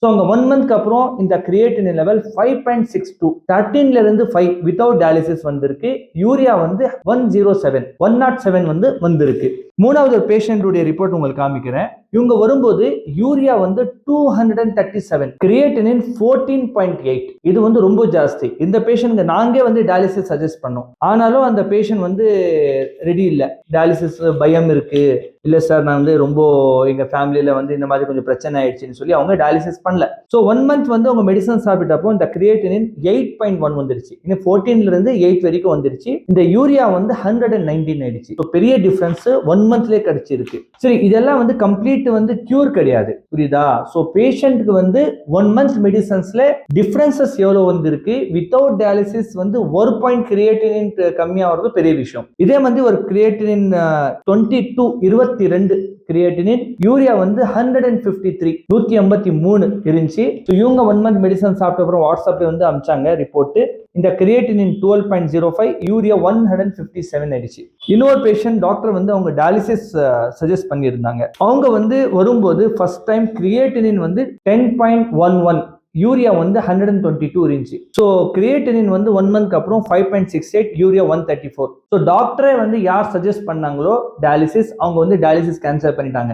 So அங்கே 1 மந்த்க்கு அப்புறம் இந்த கிரியேட்டினின் லெவல் 5.62, 13ல இருந்து 5 வித்தவுட் டயாலிசிஸ் வந்திருக்கு. யூரியா வந்து 107 வந்து வந்திருக்கு. மூணாவது பேஷண்ட்டுடைய ரிப்போர்ட் உங்களுக்கு காமிக்கிறேன். இவங்க வரும்போது யூரியா வந்து 237, கிரியேட்டினின் 14.8. இது வந்து ரொம்ப ஜாஸ்தி. இந்த பேஷண்ட் நாங்கே வந்து டயாலிசிஸ் சஜஸ்ட் பண்ணோம். ஆனாலும் அந்த பேஷண்ட் வந்து ரெடி இல்லை, டயாலிசிஸ் பயம் இருக்கு, இல்ல சார் நான் வந்து ரொம்ப எங்க ஃபேமிலியில வந்து இந்த மாதிரி கொஞ்சம் பிரச்சனை ஆயிடுச்சுன்னு சொல்லி அவங்க டயாலிசிஸ் பண்ணல. ஸோ 1 மந்த் வந்து அவங்க மெடிசன் சாப்பிட்டப்போ இந்த கிரியேட்டினின் 8.1 வந்துருச்சு. இன்னும் 14ல இருந்து 8 வரைக்கும் வந்துருச்சு. இந்த யூரியா வந்து 119 ஆயிடுச்சு. ஸோ பெரிய டிஃபரன்ஸ் 1 மந்த்லேயே கிடைச்சிருக்கு. சரி, இதெல்லாம் வந்து கம்ப்ளீட் வந்து கியூர் கிடையாது, புரியுதா? ஸோ பேஷண்ட்க்கு வந்து 1 மந்த் மெடிசன்ஸ்ல டிஃபரன்சஸ் எவ்வளவு வந்திருக்கு. வித்தவுட் டயாலிசிஸ் வந்து 1 பாயிண்ட் கிரியேட்டினின் கம்மியாகிறது பெரிய விஷயம். இதே வந்து ஒரு கிரியேட்டினின் 22 கிரியேட்டினின், யூரியா வந்து 153 இருந்துச்சு. இவங்க 1 மந்த் மெடிசன் சாப்பிட்ட அப்புறம் வாட்ஸ்அப்ல வந்து அமிச்சாங்க ரிப்போர்ட். இந்த கிரியேட்டினின் 12.05, யூரியா 157 ஆயிடுச்சு. இன்னொரு பேஷண்ட் டாக்டர் வந்து அவங்க டயாலிசிஸ் சஜஸ்ட் பண்ணியிருந்தாங்க. அவங்க வந்து வரும்போது ஃபர்ஸ்ட் டைம் கிரியேட்டினின் வந்து 10.11, யூரியா வந்து 122 இருந்துச்சு. ஸோ கிரியேட்டினின் வந்து 1 மந்த்க்கு அப்புறம் 5.68, யூரியா 134. ஸோ டாக்டரே வந்து யார் சஜஸ்ட் பண்ணாங்களோ டயாலிசிஸ், அவங்க வந்து டயாலிசிஸ் கேன்சல் பண்ணிட்டாங்க.